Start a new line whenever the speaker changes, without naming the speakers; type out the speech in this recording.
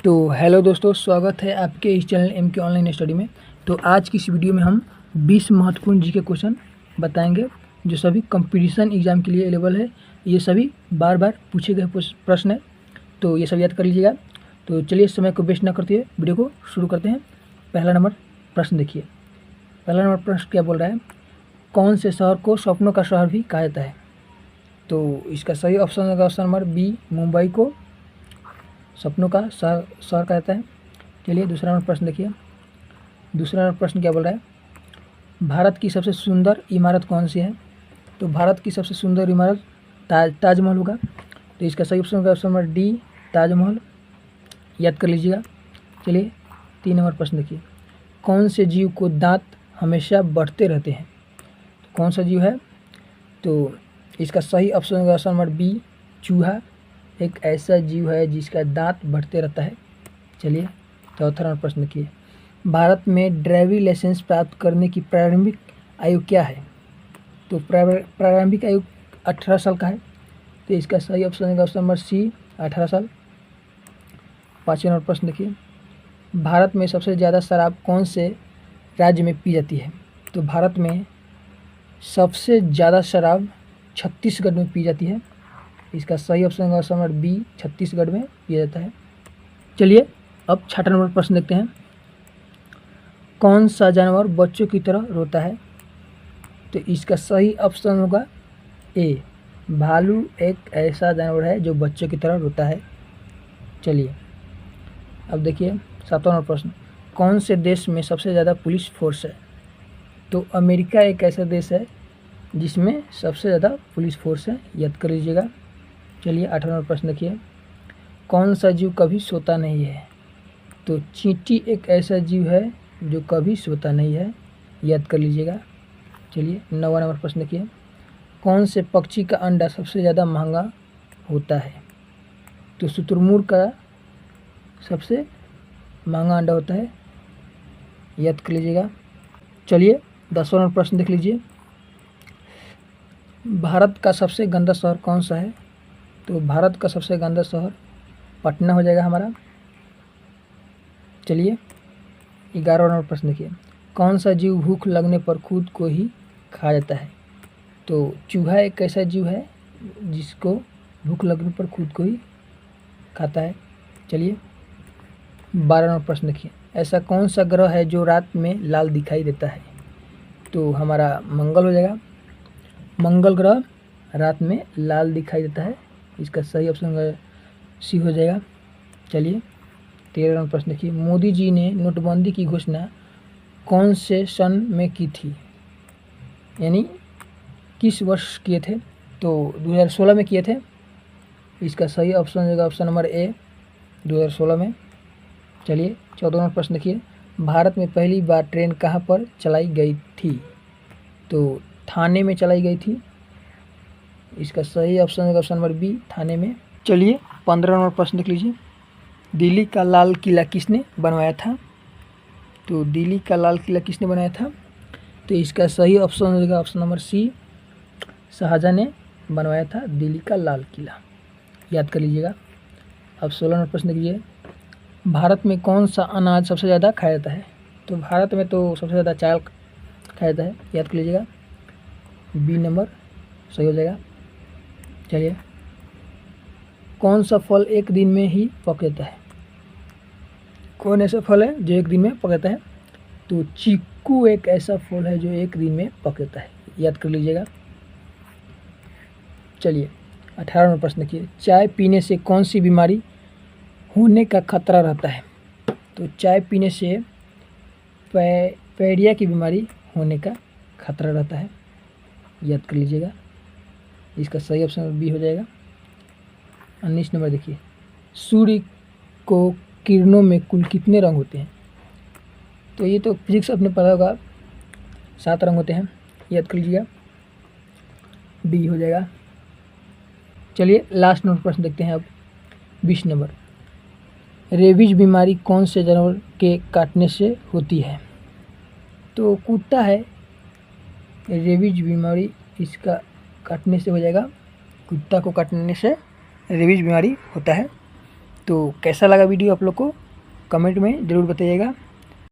तो हेलो दोस्तों, स्वागत है आपके इस चैनल एम के ऑनलाइन स्टडी में। तो आज की इस वीडियो में हम 20 महत्वपूर्ण जीके क्वेश्चन बताएंगे जो सभी कंपटीशन एग्जाम के लिए अवेलेबल है। ये सभी बार बार पूछे गए प्रश्न है, तो ये सब याद कर लीजिएगा। तो चलिए समय को वेस्ट ना करते हुए वीडियो को शुरू करते हैं। पहला नंबर प्रश्न देखिए। पहला नंबर प्रश्न क्या बोल रहा है, कौन से शहर को सपनों का शहर भी कहा जाता है? तो इसका सही ऑप्शन होगा ऑप्शन नंबर बी, मुंबई को सपनों का शहर कहा जाता है। चलिए दूसरा नंबर प्रश्न देखिए। दूसरा नंबर प्रश्न क्या बोल रहा है, भारत की सबसे सुंदर इमारत कौन सी है? तो भारत की सबसे सुंदर इमारत ताजमहल होगा। तो इसका सही ऑप्शन होगा ऑप्शन नंबर डी, ताजमहल। याद कर लीजिएगा। चलिए 3 नंबर प्रश्न देखिए। कौन से जीव को दांत हमेशा बढ़ते रहते हैं? तो कौन सा जीव है? तो इसका सही ऑप्शन होगा ऑप्शन नंबर बी, चूहा। एक ऐसा जीव है जिसका दांत बढ़ते रहता है। चलिए चौथा नंबर प्रश्न देखिए। भारत में ड्राइविंग लाइसेंस प्राप्त करने की प्रारंभिक आयु क्या है? तो प्रारंभिक आयु 18 साल का है। तो इसका सही ऑप्शन है ऑप्शन नंबर सी, 18 साल। पाँचवें नंबर प्रश्न देखिए। भारत में सबसे ज़्यादा शराब कौन से राज्य में पी जाती है? तो भारत में सबसे ज़्यादा शराब छत्तीसगढ़ में पी जाती है। इसका सही ऑप्शन है ऑप्शन नंबर बी, छत्तीसगढ़ में पिया जाता है। चलिए अब छठा नंबर प्रश्न देखते हैं। कौन सा जानवर बच्चों की तरह रोता है? तो इसका सही ऑप्शन होगा ए, भालू। एक ऐसा जानवर है जो बच्चों की तरह रोता है। चलिए अब देखिए सातवां नंबर प्रश्न। कौन से देश में सबसे ज़्यादा पुलिस फोर्स है? तो अमेरिका एक ऐसा देश है जिसमें सबसे ज़्यादा पुलिस फोर्स है। याद कर लीजिएगा। चलिए 8वां नंबर प्रश्न देखिए। कौन सा जीव कभी सोता नहीं है? तो चींटी एक ऐसा जीव है जो कभी सोता नहीं है। याद कर लीजिएगा। चलिए 9वां नंबर प्रश्न देखिए। कौन से पक्षी का अंडा सबसे ज़्यादा महंगा होता है? तो शुतुरमुर्ग का सबसे महंगा अंडा होता है। याद कर लीजिएगा। चलिए 10वां नंबर प्रश्न देख लीजिए। भारत का सबसे गंदा शहर कौन सा है? तो भारत का सबसे गंदा शहर पटना हो जाएगा हमारा। चलिए 11वां नंबर प्रश्न देखिए। कौन सा जीव भूख लगने पर खुद को ही खा जाता है? तो चूहा एक ऐसा जीव है जिसको भूख लगने पर खुद को ही खाता है। चलिए 12वां नंबर प्रश्न देखिए। ऐसा कौन सा ग्रह है जो रात में लाल दिखाई देता है? तो हमारा मंगल हो जाएगा। मंगल ग्रह रात में लाल दिखाई देता है। इसका सही ऑप्शन सी हो जाएगा। चलिए 13वां नंबर प्रश्न देखिए। मोदी जी ने नोटबंदी की घोषणा कौन से सन में की थी, यानी किस वर्ष किए थे? तो 2016 में किए थे। इसका सही ऑप्शन होगा ऑप्शन नंबर ए, 2016 में। चलिए 14वां नंबर प्रश्न देखिए। भारत में पहली बार ट्रेन कहाँ पर चलाई गई थी? तो थाने में चलाई गई थी। इसका सही ऑप्शन है ऑप्शन नंबर बी, थाने में। चलिए 15वां नंबर प्रश्न देख लीजिए। दिल्ली का लाल किला किसने बनवाया था? तो दिल्ली का लाल किला किसने बनाया था? तो इसका सही ऑप्शन होगा ऑप्शन नंबर सी, शाहजहां ने बनवाया था दिल्ली का लाल किला। याद कर लीजिएगा। अब 16वां नंबर प्रश्न देखिए। भारत में कौन सा अनाज सबसे ज़्यादा खाया जाता है? तो भारत में तो सबसे ज़्यादा चावल खाया जाता है। याद कर लीजिएगा। बी नंबर सही हो जाएगा। चलिए कौन सा फल एक दिन में ही पक जाता है? कौन ऐसा फल है जो एक दिन में पक जाता है? तो चीकू एक ऐसा फल है जो एक दिन में पक जाता है। याद कर लीजिएगा। चलिए 18वां नंबर प्रश्न देखिए। चाय पीने से कौन सी बीमारी होने का खतरा रहता है? तो चाय पीने से पैडिया की बीमारी होने का खतरा रहता है। याद कर लीजिएगा। इसका सही ऑप्शन बी हो जाएगा। 19 नंबर देखिए। सूर्य को किरणों में कुल कितने रंग होते हैं? तो ये तो फिजिक्स अपने पता होगा, 7 रंग होते हैं। याद कर लीजिएगा। डी हो जाएगा। चलिए लास्ट नंबर प्रश्न देखते हैं अब 20 नंबर। रेबीज बीमारी कौन से जानवर के काटने से होती है? तो कुत्ता है रेबीज बीमारी, इसका काटने से हो जाएगा। कुत्ता को काटने से रेबीज बीमारी होता है। तो कैसा लगा वीडियो आप लोग को कमेंट में ज़रूर बताइएगा।